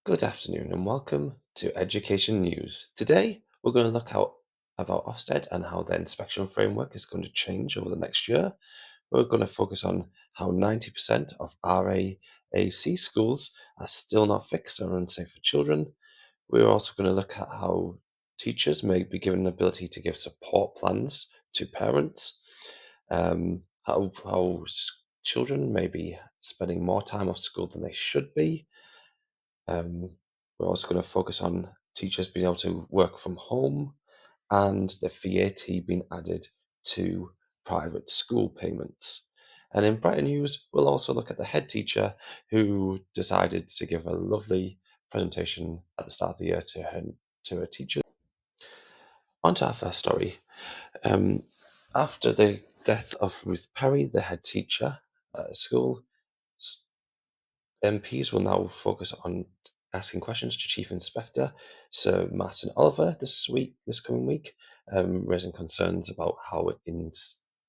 Good afternoon and welcome to Education News. Today we're going to look out about Ofsted and how their inspection framework is going to change over the next year. We're going to focus on how 90% of RAAC schools are still not fixed and unsafe for children. We're also going to look at how teachers may be given the ability to give support plans to parents, children may be spending more time off school than they should be. We're also going to focus on teachers being able to work from home and the VAT being added to private school payments. And in brighter news, we'll also look at the head teacher who decided to give a lovely presentation at the start of the year to her teachers. On to our first story. After the death of Ruth Perry, the head teacher at school, MPs will now focus on asking questions to Chief Inspector Sir Martin Oliver this coming week, raising concerns about how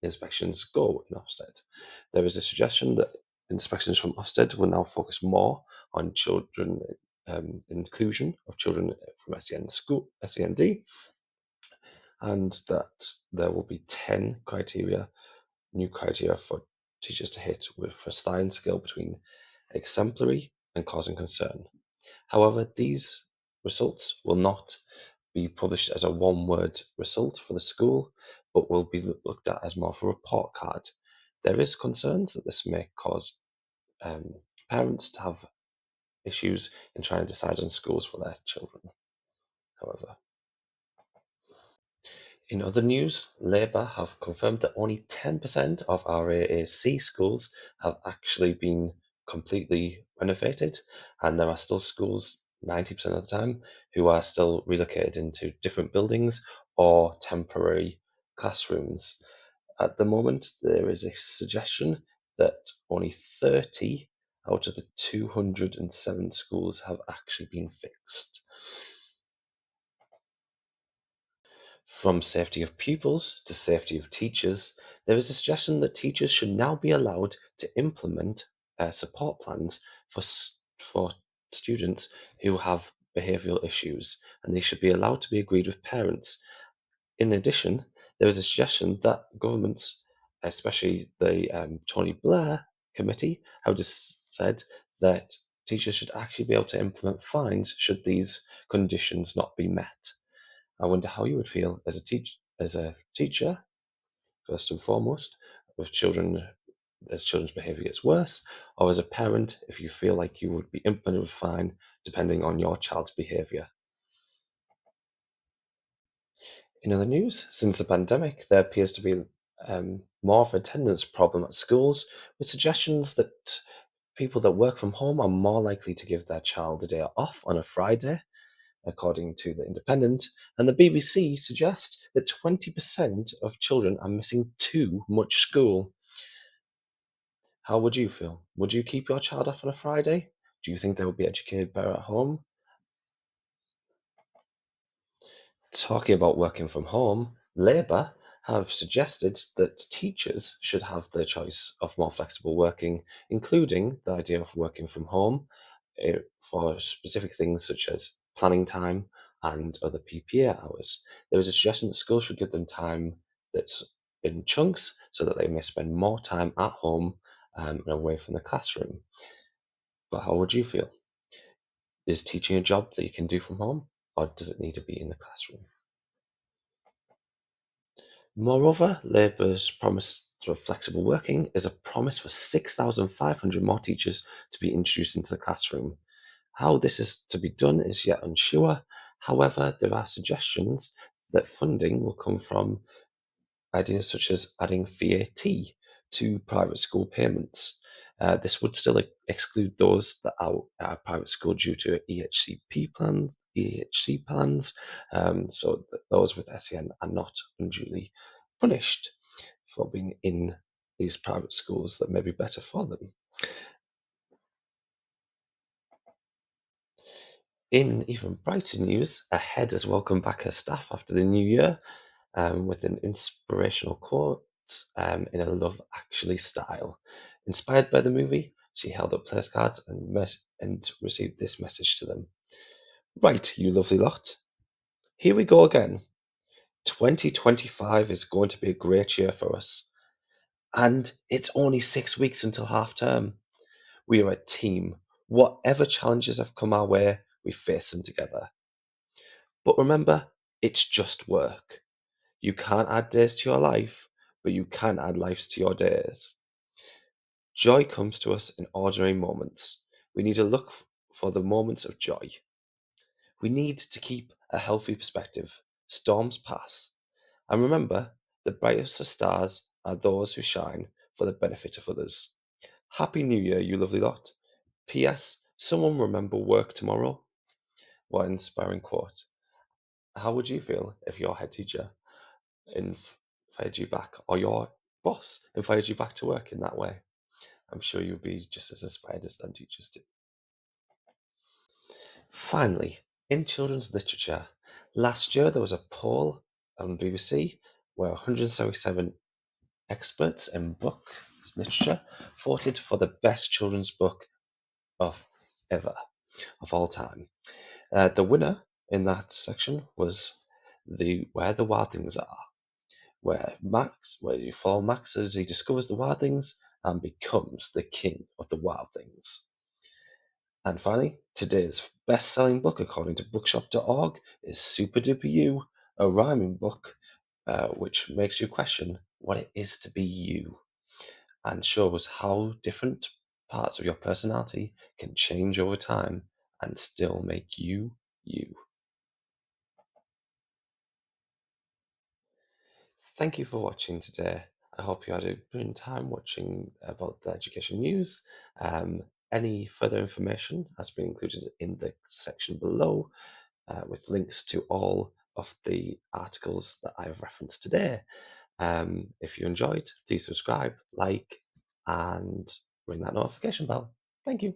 inspections go in Ofsted. There is a suggestion that inspections from Ofsted will now focus more on children inclusion of children from SEND, and that there will be 10 new criteria for teachers to hit with a sliding scale between exemplary and causing concern. However, these results will not be published as a one-word result for the school, but will be looked at as more of a report card. There is concerns that this may cause parents to have issues in trying to decide on schools for their children, however. In other news, Labour have confirmed that only 10% of RAAC schools have actually been completely renovated, and there are still schools 90% of the time who are still relocated into different buildings or temporary classrooms. At the moment, there is a suggestion that only 30 out of the 207 schools have actually been fixed. From safety of pupils to safety of teachers, there is a suggestion that teachers should now be allowed to implement support plans for students who have behavioural issues, and they should be allowed to be agreed with parents. In addition, there is a suggestion that governments, especially the Tony Blair committee, have just said that teachers should actually be able to implement fines should these conditions not be met. I wonder how you would feel as a teacher, first and foremost, with children as children's behaviour gets worse, or as a parent, if you feel like you would be implemented with fine depending on your child's behaviour. In other news, since the pandemic, there appears to be more of an attendance problem at schools, with suggestions that people that work from home are more likely to give their child a day off on a Friday, according to The Independent, and the BBC suggests that 20% of children are missing too much school. How would you feel? Would you keep your child off on a Friday? Do you think they would be educated better at home? Talking about working from home, Labour have suggested that teachers should have the choice of more flexible working, including the idea of working from home for specific things such as planning time and other PPA hours. There is a suggestion that schools should give them time that's in chunks so that they may spend more time at home and away from the classroom. But how would you feel? Is teaching a job that you can do from home, or does it need to be in the classroom? Moreover, Labour's promise of flexible working is a promise for 6,500 more teachers to be introduced into the classroom. How this is to be done is yet unsure. However, there are suggestions that funding will come from ideas such as adding VAT to private school payments. This would still exclude those that are at a private school due to EHC plans, so that those with SEN are not unduly punished for being in these private schools that may be better for them. In even brighter news, a head has welcomed back her staff after the new year with an inspirational quote in a Love Actually style. Inspired by the movie, She held up place cards and received this message to them. Right, you lovely lot. Here we go again. 2025 is going to be a great year for us. And it's only 6 weeks until half term. We are a team. Whatever challenges have come our way, we face them together. But remember, it's just work. You can't add days to your life, but you can add lives to your days. Joy comes to us in ordinary moments. We need to look for the moments of joy. We need to keep a healthy perspective. Storms pass. And remember, the brightest of stars are those who shine for the benefit of others. Happy New Year, you lovely lot. P.S. Someone remember work tomorrow. What an inspiring quote. How would you feel if your head teacher invited you back, or your boss invited you back to work in that way? I'm sure you'd be just as inspired as them teachers do. Finally, in children's literature, last year there was a poll on BBC where 177 experts in book literature voted for the best children's book of all time. The winner in that section was the Where the Wild Things Are, where you follow Max as he discovers the wild things and becomes the king of the wild things. And finally, today's best-selling book, according to bookshop.org, is Super Duper You, a rhyming book which makes you question what it is to be you and shows how different parts of your personality can change over time and still make you you. Thank you for watching today. I hope you had a brilliant time watching about the education news. Any further information has been included in the section below with links to all of the articles that I've referenced today. If you enjoyed, please subscribe, like, and ring that notification bell. Thank you.